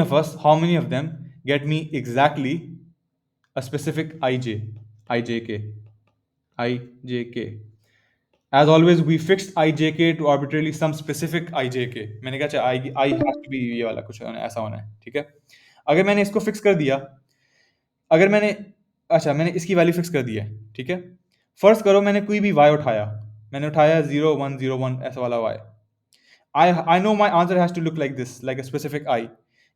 of them get me exactly a specific ijk. ijk. As always, we fixed ijk to arbitrarily some specific ijk. मैंने कहा अच्छा I has to be ये वाला कुछ ऐसा होना है, ठीक है। अगर मैंने इसको फिक्स कर दिया, अगर मैंने अच्छा मैंने इसकी वैल्यू फिक्स कर दी है, ठीक है। फर्स्ट करो मैंने कोई भी y उठाया, मैंने उठाया 0 1 0 1 ऐसा वाला y। I know my answer has to look like this, like a specific I.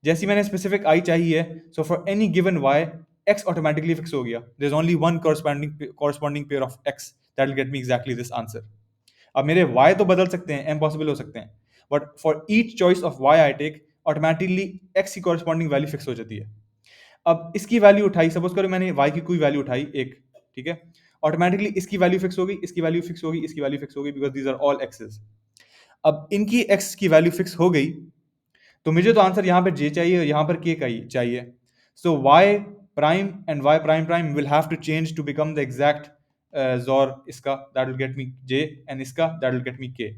जैसी मैंने specific I चाहिए, so for any given y, x automatically fix हो गया. There's only one corresponding pair of x that will get me exactly this answer. अब मेरे y तो बदल सकते हैं, m possible हो सकते हैं, but for each choice of y I take, automatically x की corresponding value fix हो जाती है। अब इसकी वैल्यू उठाई, सपोज करो मैंने y की कोई वैल्यू उठाई एक, ठीक है, ऑटोमेटिकली इसकी वैल्यू फिक्स हो गई, इसकी वैल्यू फिक्स हो गई, इसकी वैल्यू फिक्स हो गई, because these are all x's. अब इनकी x की वैल्यू फिक्स हो गई, तो मुझे तो आंसर यहाँ पर j चाहिए और यहाँ पर k का चाहिए। So y prime and y prime prime will have to change to become the exact zor इसका, that will get me j, and इसका that will get me k।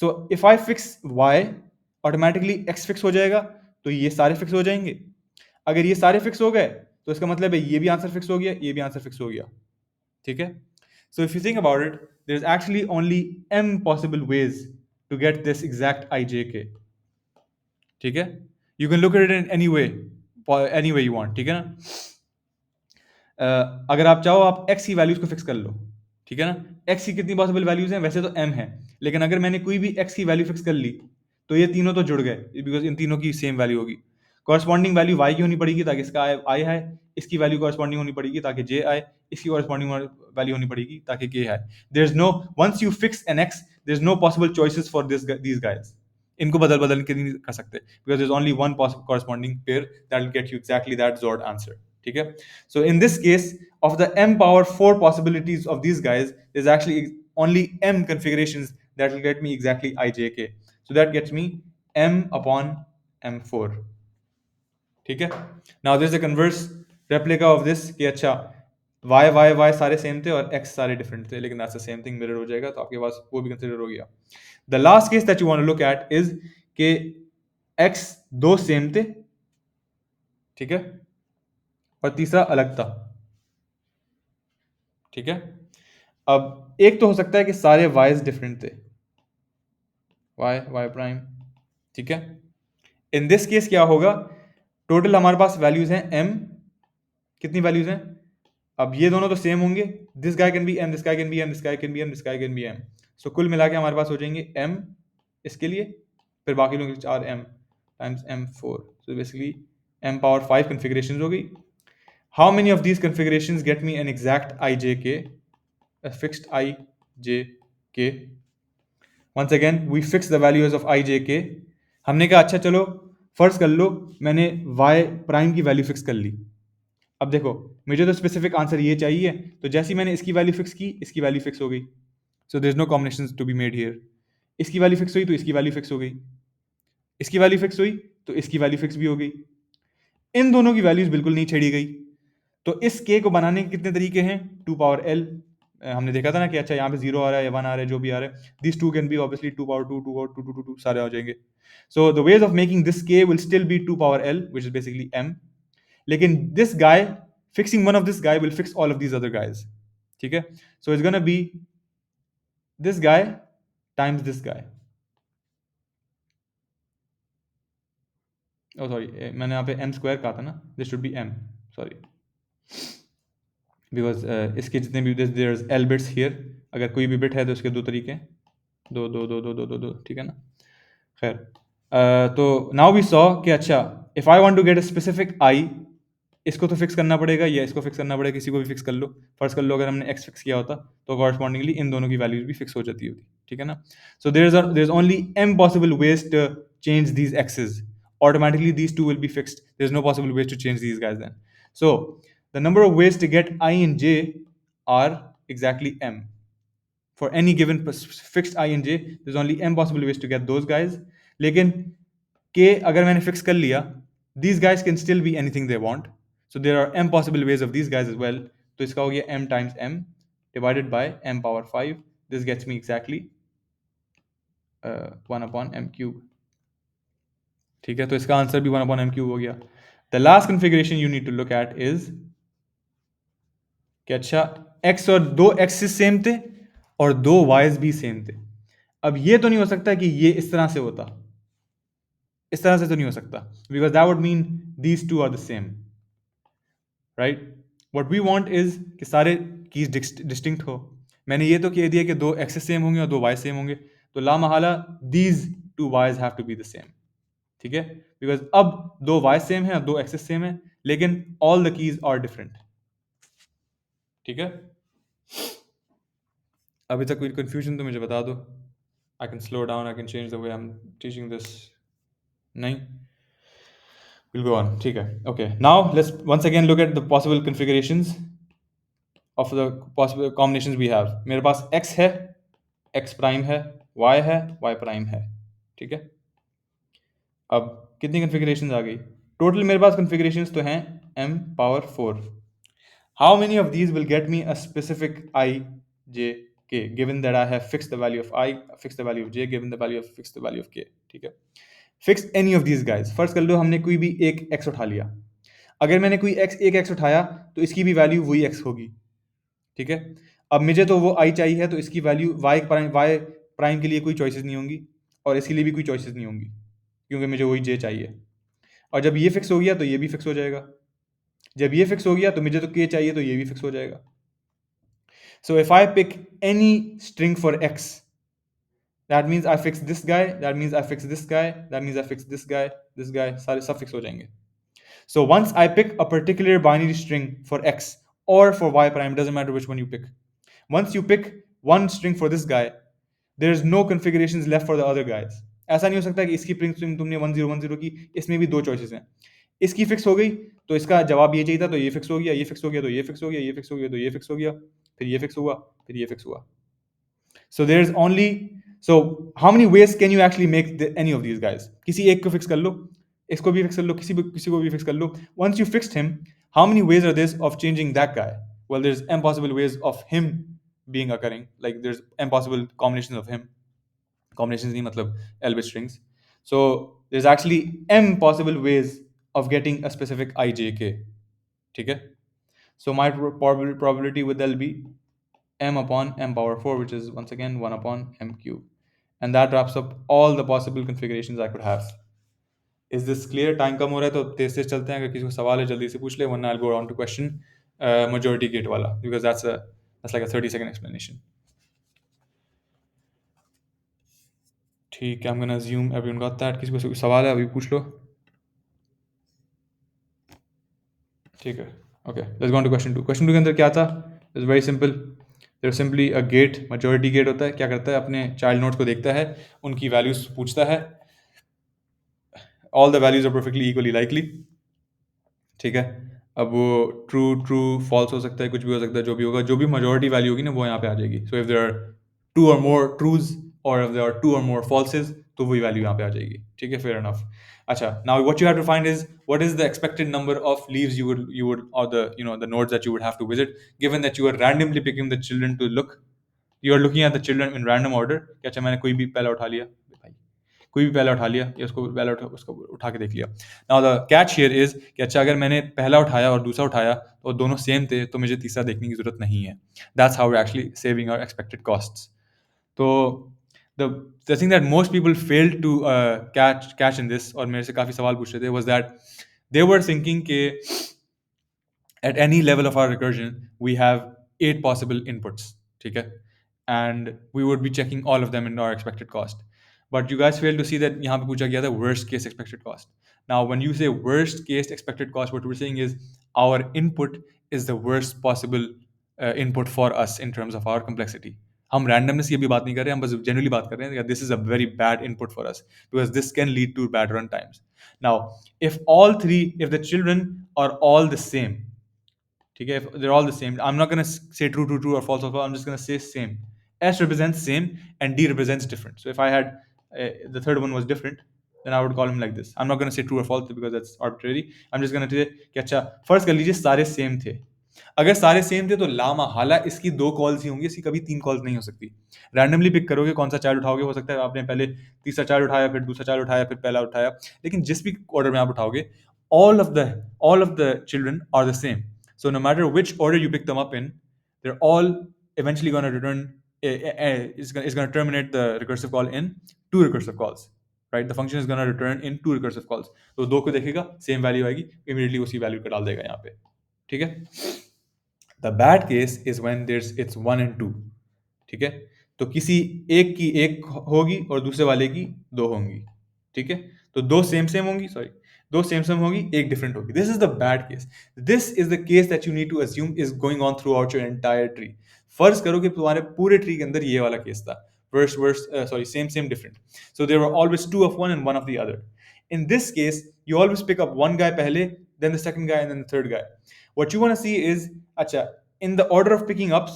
So if I fix y, automatically x fix हो जाएगा, तो ये सारे fix हो जाएंगे। अगर ये सारे फिक्स हो गए तो इसका मतलब है ये भी आंसर फिक्स हो गया, ये भी आंसर फिक्स हो गया, ठीक है। So if you think about it, there is actually only m possible ways to get this exact ijk, ठीक है। You can look at it in any way you want, ठीक है ना। अगर आप चाहो आप x की वैल्यूज को फिक्स कर लो, ठीक है ना। x की कितनी पॉसिबल वैल्यूज हैं, वैसे तो m है, लेकिन अगर मैंने कोई भी x की वैल्यू फिक्स कर ली तो ये तीनों तो जुड़ गए, बिकॉज इन तीनों की सेम वैल्यू होगी। कॉरस्पॉन्डिंग वैल्यू y की होनी पड़ेगी ताकि इसका i आए, इसकी वैल्यू कॉरस्पॉन्डिंग होनी पड़ेगी ताकि j आए, इसकी कॉरस्पॉन्डिंग वैल्यू होनी पड़ेगी ताकि k आए। There is no, once you fix an x, there is no possible choices for these guys. इनको बदल बदल के नहीं कर सकते, because there is only one corresponding pair that will get you exactly that xored answer, ठीक है। So in this case, of the m power 4 possibilities of these guys, there's actually only m configurations that will get me exactly ijk. So that gets me m upon m4, ठीक है। Now there's a converse replica of this कि अच्छा y सारे same थे और x सारे different थे, लेकिन that's the same thing mirror हो जाएगा, तो आपके पास वो भी कंसिडर हो गया। The last case that you want to look at is कि x दो सेम थे, ठीक है, और तीसरा अलग था, ठीक है। अब एक तो हो सकता है कि सारे वाइज डिफरेंट थे, वाई प्राइम, ठीक है। इन दिस केस क्या होगा, टोटल हमारे पास वैल्यूज हैं m, कितनी वैल्यूज हैं, अब ये दोनों तो सेम होंगे, this guy can be m, this guy can be m, this guy can be m, this guy can be m। सो कुल मिला के हमारे पास हो जाएंगे m इसके लिए, फिर बाकी लोग 4m times m4, so basically m power 5 configuration हो गई। How many of these configurations get me an exact ijk, a fixed ijk? once again we fix the values of ijk। हमने कहा अच्छा चलो फर्स्ट कर लो, मैंने y प्राइम की value fix कर ली। अब देखो मुझे तो स्पेसिफिक आंसर ये चाहिए, तो जैसे ही मैंने इसकी वैल्यू फिक्स की, इसकी वैल्यू फिक्स हो गई, so there is no combinations to be made here. इसकी वैल्यू फिक्स हुई तो इसकी वैल्यू फिक्स हो गई, इसकी वैल्यू फिक्स हुई तो इसकी वैल्यू फिक्स भी हो गई, इन दोनों की वैल्यूज बिल्कुल नहीं छेड़ी गई। तो इस k को बनाने के कितने तरीके हैं, 2 पावर l, हमने देखा था ना कि अच्छा यहाँ पे 0 आ रहा है या 1 आ रहा है, जो भी आ रहा है, this 2 can be obviously 2 power 2 2 power 2 2 2 2 सारे आ जाएंगे। So the ways of making this k will still be 2 power l which is basically m, लेकिन this guy fixing one of this guy will fix all of these other guys, ठीक है। So it's gonna be this guy times this guy, oh sorry मैंने यहाँ पे m square कहा था ना, this should be m, sorry, because इसके जितने भी there is l bits here, अगर कोई भी बिट है तो इसके दो तरीके हैं, दो दो दो दो दो दो दो, ठीक है ना। खैर तो नाउ वी सॉ कि अच्छा if I want to get a specific i, इसको तो फिक्स करना पड़ेगा या इसको फिक्स करना पड़ेगा, किसी को भी फिक्स कर लो। फर्स्ट कर लो अगर हमने एक्स फिक्स किया होता तो कॉरस्पॉन्डिंगली इन दोनों की वैल्यूज भी फिक्स हो जाती होती, ठीक है ना। So there is only m possible ways to change these x's, automatically these two will be fixed, there's no possible ways to change these guys then. So the number of ways to get I and j are exactly m. For any given fixed I and j, there's only m possible ways to get those guys. लेकिन k अगर मैंने fix कर लिया, these guys can still be anything they want. So there are m possible ways of these guys as well. तो इसका हो गया m times m divided by m power 5. This gets me exactly 1 upon m cube. ठीक है, तो इसका answer भी 1 upon m cube हो गया। The last configuration you need to look at is कि अच्छा x और दो एक्सिस सेम थे और दो वाइज भी सेम थे। अब ये तो नहीं हो सकता कि ये इस तरह से होता, इस तरह से तो नहीं हो सकता, because that would mean these two are the same, right. What we want is कि सारे कीज डिस्टिंक्ट हो। मैंने ये तो कह दिया कि दो एक्सेस सेम होंगे और दो वाई सेम होंगे, तो ला महाला these two y's have to be the same, ठीक है। बिकॉज अब दो वाई सेम है और दो एक्सेस सेम है, लेकिन all the keys are different, ठीक है। अभी तक कोई कंफ्यूजन तो मुझे बता दो। I can slow down, I can change the way I am teaching this. नहीं, विल गो ऑन, ठीक है। Okay, now let's once again look at the possible configurations of the possible combinations we have. मेरे पास x है, x prime है, y है, y prime है, ठीक है। अब कितनी कॉन्फ़िगरेशंस आ गई? टोटल मेरे पास कॉन्फ़िगरेशंस तो हैं m power 4। How many of these will get me a specific I, j, k, given that I have fixed the value of I, fixed the value of j, given the value of fixed the value of k, ठीक है। Fix any of these guys। First कर लो, हमने कोई भी एक x उठा लिया। अगर मैंने कोई एक x उठाया तो इसकी भी वैल्यू वही x होगी, ठीक है। अब मुझे तो वो i चाहिए है, तो इसकी वैल्यू y प्राइम के लिए कोई चॉइसेस नहीं होंगी और इसके लिए भी कोई चॉइसेस नहीं होंगी, क्योंकि मुझे वही j चाहिए। और जब ये फिक्स हो गया तो ये भी फिक्स हो जाएगा, जब ये फिक्स हो गया तो मुझे तो k चाहिए, तो ये भी फिक्स हो जाएगा। So if I pick any string for x, that means I fix this guy, that means I fix this guy, that means I fix this guy, सारे सब फिक्स हो जाएंगे। So once I pick a particular binary string for x or for y prime, doesn't matter which one you pick. Once you pick one string for this guy, there is no configurations left for the other guys. ऐसा नहीं हो सकता कि इसकी string तुमने 1010 की, इसमें भी दो choices हैं। इसकी फिक्स हो गई तो इसका जवाब ये चाहिए था, तो ये फिक्स हो गया, ये फिक्स हो गया तो ये फिक्स हो गया, ये फिक्स हो गया तो ये फिक्स हो गया, फिर ये फिक्स हुआ, फिर ये फिक्स हुआ। So there is only, so how many ways can you actually make any of these guys? किसी एक को फिक्स कर लो, इसको भी फिक्स कर लो, किसी को भी फिक्स कर लो। Once you fixed him, how many ways are there of changing that guy? Well, there's m possible ways of him being occurring, like there's m possible combinations of him, combinations नहीं मतलब L bit strings. So there's actually m possible ways of getting a specific ijk, ठीक है। So my probability with L be m upon m power 4, which is once again 1 upon m cube. And that wraps up all the possible configurations I could have. Is this clear? Time कम हो रहा है तो तेज तेज चलते हैं, अगर किसी को सवाल है जल्दी से पूछ ले, वरना I'll go on to question majority gate वाला, because that's like a 30-second explanation. ठीक है, I'm gonna assume everyone got that. किसी को सवाल है अभी पूछ लो। ठीक है, okay, let's go on to question 2। Question 2 के अंदर क्या था? It's very simple. There simply a gate, majority gate होता है, क्या करता है, अपने चाइल्ड नोड्स को देखता है, उनकी वैल्यूज पूछता है, all the values are perfectly equally likely, ठीक है। अब वो ट्रू ट्रू फॉल्स हो सकता है, कुछ भी हो सकता है, जो भी होगा, जो भी मेजॉरिटी वैल्यू होगी ना वो यहाँ पे आ जाएगी। So if there are two और मोर ट्रूज और इफ देयर आर टू और मोर फॉल्सेज, तो वही वैल्यू यहाँ पे आ जाएगी, ठीक है, फेयर इनफ। अच्छा, now what you have to find is what is the expected number of leaves you would or the nodes that you would have to visit, given that you are randomly picking the children to look, you are looking at the children in random order। कि अच्छा मैंने कोई भी पहला उठा लिया, कोई भी पहला उठा लिया, या उसको उठा के देख लिया। Now the catch here is कि अच्छा अगर मैंने पहला उठाया और दूसरा उठाया और दोनों सेम थे, तो मुझे तीसरा देखने की जरूरत नहीं है। That's how we actually saving our expected costs. तो the thing that most people fail to catch in this, और मेरे से काफ़ी सवाल पूछ रहे थे, was that they were thinking के at any level of our recursion we have 8 possible inputs, ठीक है, and we would be checking all of them in our expected cost, but you guys fail to see that यहाँ पे पूछा गया था worst case expected cost. Now when you say worst case expected cost, what we're saying is our input is the worst possible input for us in terms of our complexity. हम randomness की अभी बात नहीं कर रहे हैं, हम बस generally बात कर रहे हैं, this is a very bad input for us because this can lead to bad run times. Now if the children are all the same, ठीक है, if they're all the same, I'm not going to say true true true or false or false, I'm just going to say same. S represents same and D represents different. So if I had the third one was different, then I would call him like this. I'm not going to say true or false because that's arbitrary. I'm just going to say कि अच्छा first कर लीजिए सारे same थे। अगर सारे same थे तो लामहला इसकी 2 कॉल्स ही होंगी, इसकी कभी 3 कॉल्स नहीं हो सकती। रैंडमली पिक करोगे, कौन सा चाइल्ड उठाओगे, हो सकता है आपने पहले तीसरा चाइल्ड उठाया, फिर दूसरा चाइल्ड उठाया, फिर पहला उठाया, लेकिन जिस भी ऑर्डर में आप उठाओगे, all of the children are the same. So no matter which order you pick them up in, they're all eventually going to return, is going to terminate the recursive call in two recursive calls, right? The function is going to return in two recursive calls. तो दो को देखेगा, same value आएगी, immediately उसी value को डाल देगा यहाँ पे, ठीक है? The bad case is when there's it's one and two, ठीक है? तो किसी एक की एक होगी और दूसरे वाले की दो होंगी, ठीक है? तो दो सेम सेम होंगी, सॉरी, दो सेम सेम होगी, एक डिफरेंट होगी. This is the bad case. This is the case that you need to assume is going on throughout your entire tree. फर्ज करो कि तुम्हारे पूरे ट्री के अंदर ये वाला केस था, worse worse, sorry, same same different. So there were always two of one and one of the other. In this case, you always pick up one guy pehle, then the second guy, and then the third guy. What you want to see is, acha, in the order of picking ups,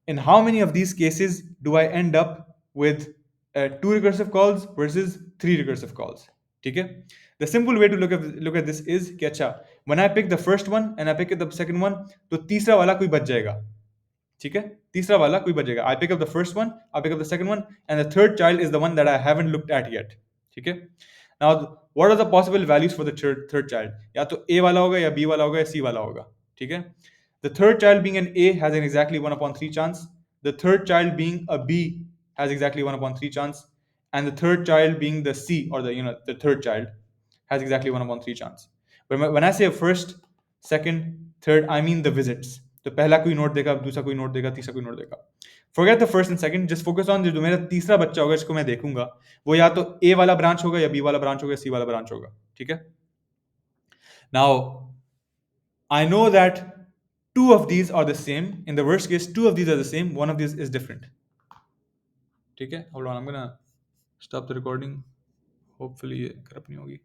in how many of these cases do I end up with two recursive calls versus three recursive calls? Okay? The simple way to look at this is कि अच्छा, when I pick the first one and I pick up the second one, तो तीसरा वाला कोई बच जाएगा, ठीक है? तीसरा वाला कोई बच जाएगा. I pick up the first one, I pick up the second one, and the third child is the one that I haven't looked at yet. ठीक है? Now, what are the possible values for the third child? या तो A वाला होगा, या B वाला होगा, या C वाला होगा, ठीक है? The third child being an A has an exactly 1 upon 3 chance. The third child being a B has exactly 1 upon 3 chance. And the third child being the C, or the third child, has exactly 1 upon 3 chance. But when I say first, second, third, I mean the visits. तो पहला कोई note देगा, दूसरा कोई note देगा, तीसरा कोई note देगा. Forget the first and second, just focus on जो मेरा तीसरा बच्चा होगा जिसको मैं देखूंगा, वो या तो A वाला ब्रांच होगा, या B वाला ब्रांच होगा, या C वाला ब्रांच होगा, ठीक है? Now, I know that two of these are the same. In the worst case, two of these are the same, one of these is different. ठीक है? Hold on, I'm gonna stop the recording. Hopefully ये corrupt नहीं होगी.